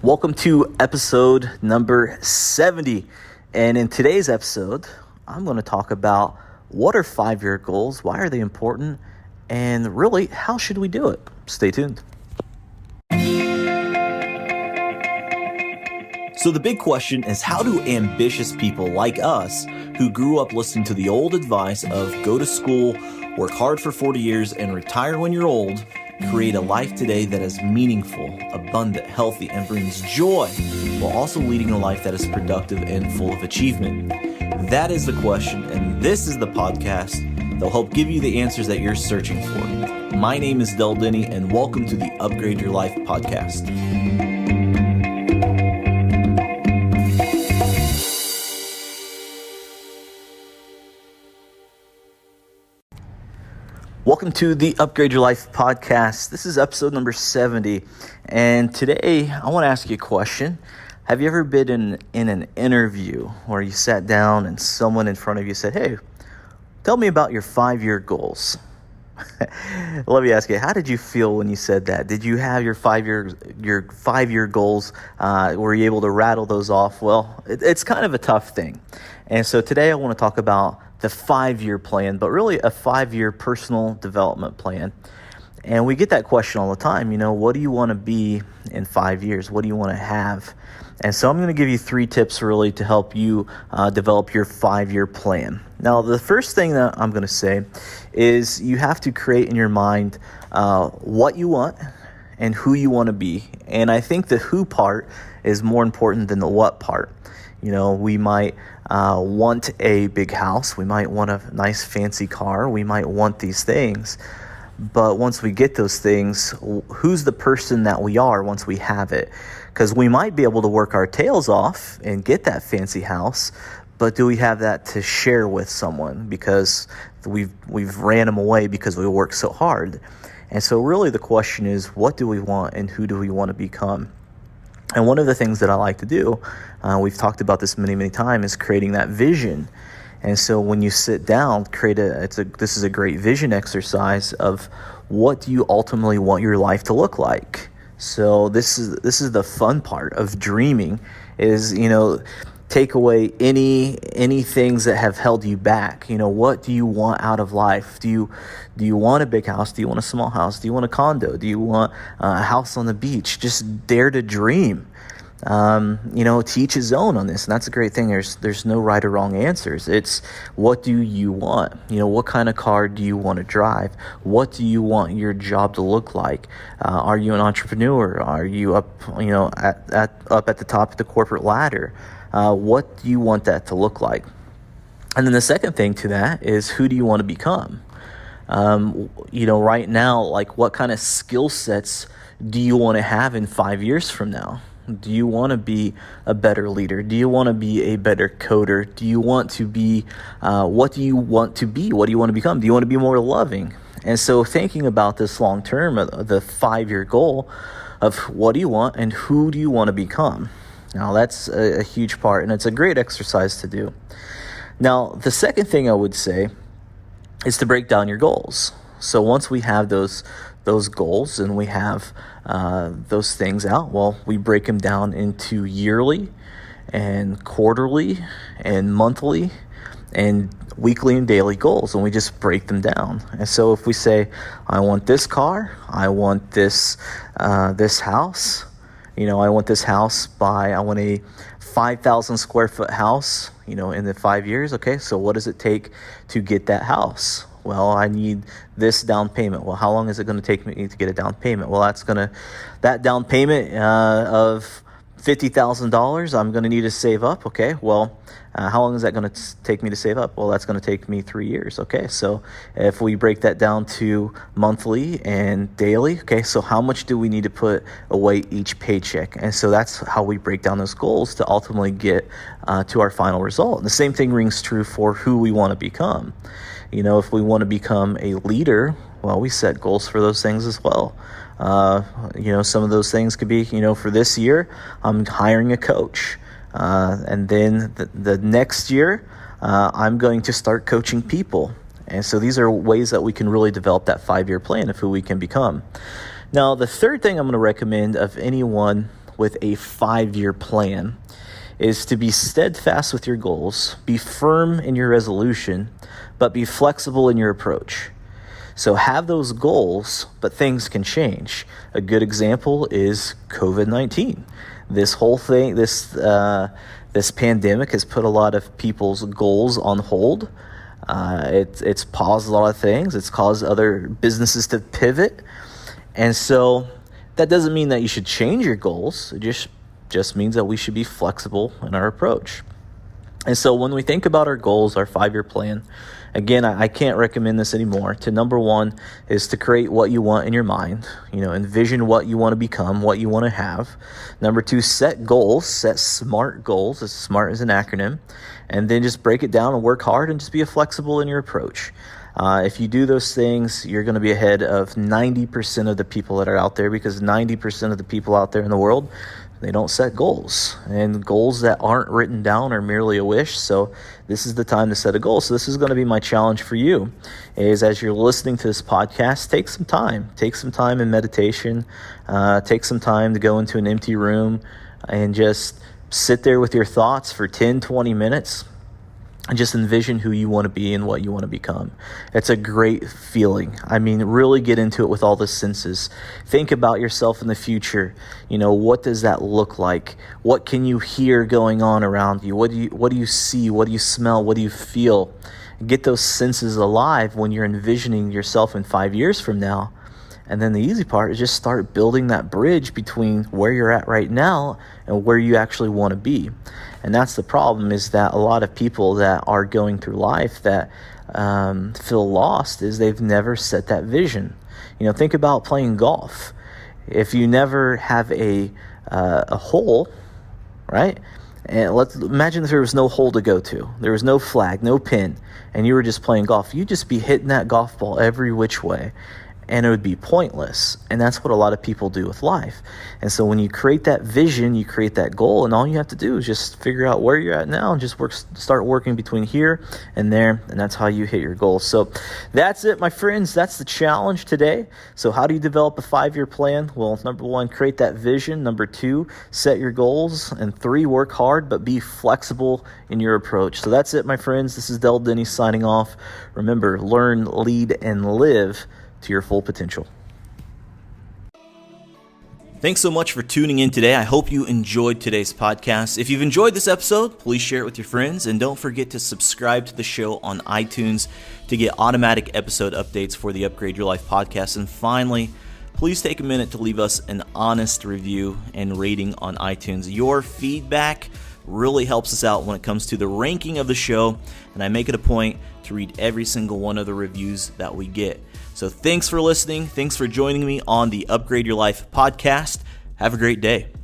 Welcome to episode number 70. And in today's episode, I'm going to talk about what are 5-year goals, why are they important, and really, how should we do it? Stay tuned. So the big question is, how do ambitious people like us who grew up listening to the old advice of go to school, work hard for 40 years, and retire when you're old, create a life today that is meaningful, abundant, healthy, and brings joy, while also leading a life that is productive and full of achievement? That is the question, and this is the podcast that will help give you the answers that you're searching for. My name is Del Denny, and welcome to the Upgrade Your Life podcast. Welcome to the Upgrade Your Life podcast. This is episode number 70. And today I want to ask you a question. Have you ever been in an interview where you sat down and someone in front of you said, "Hey, tell me about your 5-year goals"? Let me ask you, how did you feel when you said that? Did you have your 5-year goals? Were you able to rattle those off? Well, it's kind of a tough thing. And so today I want to talk about the 5-year plan, but really a 5-year personal development plan. And we get that question all the time, what do you want to be in 5 years? What do you want to have? And so I'm going to give you 3 tips really to help you develop your 5-year plan. Now, the first thing that I'm going to say is you have to create in your mind what you want and who you want to be. And I think the who part is more important than the what part. We might want a big house. We might want a nice fancy car. We might want these things. But once we get those things, who's the person that we are once we have it? Because we might be able to work our tails off and get that fancy house, but do we have that to share with someone? Because we've ran them away because we worked so hard. And so really the question is, what do we want and who do we want to become? And one of the things that I like to do, we've talked about this many, many times, is creating that vision. And so when you sit down, this is a great vision exercise of what do you ultimately want your life to look like. So this is the fun part of dreaming is, take away any things that have held you back. What do you want out of life? Do you want a big house? Do you want a small house? Do you want a condo? Do you want a house on the beach? Just dare to dream. To each his own on this, and that's a great thing. There's no right or wrong answers. It's what do you want? What kind of car do you want to drive? What do you want your job to look like? Are you an entrepreneur? Are you up at the top of the corporate ladder? What do you want that to look like? And then the second thing to that is, who do you want to become? Right now, like, what kind of skill sets do you want to have in 5 years from now? Do you want to be a better leader? Do you want to be a better coder? Do you want to be, what do you want to be? What do you want to become? Do you want to be more loving? And so thinking about this long term, the 5-year goal of what do you want and who do you want to become? Now, that's a huge part, and it's a great exercise to do. Now, the second thing I would say is to break down your goals. So once we have those goals and we have those things out, well, we break them down into yearly and quarterly and monthly and weekly and daily goals, and we just break them down. And so if we say, I want this car, I want this house, I want this house I want a 5,000 square foot house, in the 5 years. Okay, so what does it take to get that house? Well, I need this down payment. Well, how long is it going to take me to get a down payment? Well, that down payment of $50,000, I'm going to need to save up. Okay, well, how long is that going to take me to save up? Well, that's going to take me 3 years. Okay, so if we break that down to monthly and daily, okay, so how much do we need to put away each paycheck? And so that's how we break down those goals to ultimately get to our final result. And the same thing rings true for who we want to become. If we want to become a leader, well, we set goals for those things as well. Some of those things could be, for this year, I'm hiring a coach. And then the next year, I'm going to start coaching people. And so these are ways that we can really develop that 5-year plan of who we can become. Now, the third thing I'm going to recommend of anyone with a 5-year plan is to be steadfast with your goals, be firm in your resolution, but be flexible in your approach. So have those goals, but things can change. A good example is COVID-19. This whole thing, this pandemic has put a lot of people's goals on hold. It's paused a lot of things. It's caused other businesses to pivot. And so that doesn't mean that you should change your goals. It just means that we should be flexible in our approach. And so when we think about our goals, our 5-year plan, again, I can't recommend this anymore. Number one is to create what you want in your mind. Envision what you want to become, what you want to have. Number two, set goals, set SMART goals. As SMART is an acronym. And then just break it down and work hard and just be flexible in your approach. If you do those things, you're going to be ahead of 90% of the people that are out there, because 90% of the people out there in the world, they don't set goals, and goals that aren't written down are merely a wish. So this is the time to set a goal. So this is going to be my challenge for you, is as you're listening to this podcast, take some time in meditation, take some time to go into an empty room and just sit there with your thoughts for 10, 20 minutes. And just envision who you want to be and what you want to become. It's a great feeling. Really get into it with all the senses. Think about yourself in the future. What does that look like? What can you hear going on around you? What do you see? What do you smell? What do you feel? Get those senses alive when you're envisioning yourself in 5 years from now. And then the easy part is just start building that bridge between where you're at right now and where you actually want to be. And that's the problem, is that a lot of people that are going through life that feel lost is they've never set that vision. Think about playing golf. If you never have a hole, right? And let's imagine if there was no hole to go to. There was no flag, no pin, and you were just playing golf. You'd just be hitting that golf ball every which way, and it would be pointless. And that's what a lot of people do with life. And so when you create that vision, you create that goal, and all you have to do is just figure out where you're at now and just start working between here and there, and that's how you hit your goals. So that's it, my friends. That's the challenge today. So how do you develop a 5-year plan? Well, number one, create that vision. Number two, set your goals. And 3, work hard, but be flexible in your approach. So that's it, my friends. This is Del Denny signing off. Remember, learn, lead, and live to your full potential. Thanks so much for tuning in today. I hope you enjoyed today's podcast. If you've enjoyed this episode, please share it with your friends, and don't forget to subscribe to the show on iTunes to get automatic episode updates for the Upgrade Your Life podcast. And finally, please take a minute to leave us an honest review and rating on iTunes. Your feedback really helps us out when it comes to the ranking of the show, and I make it a point to read every single one of the reviews that we get. So thanks for listening. Thanks for joining me on the Upgrade Your Life podcast. Have a great day.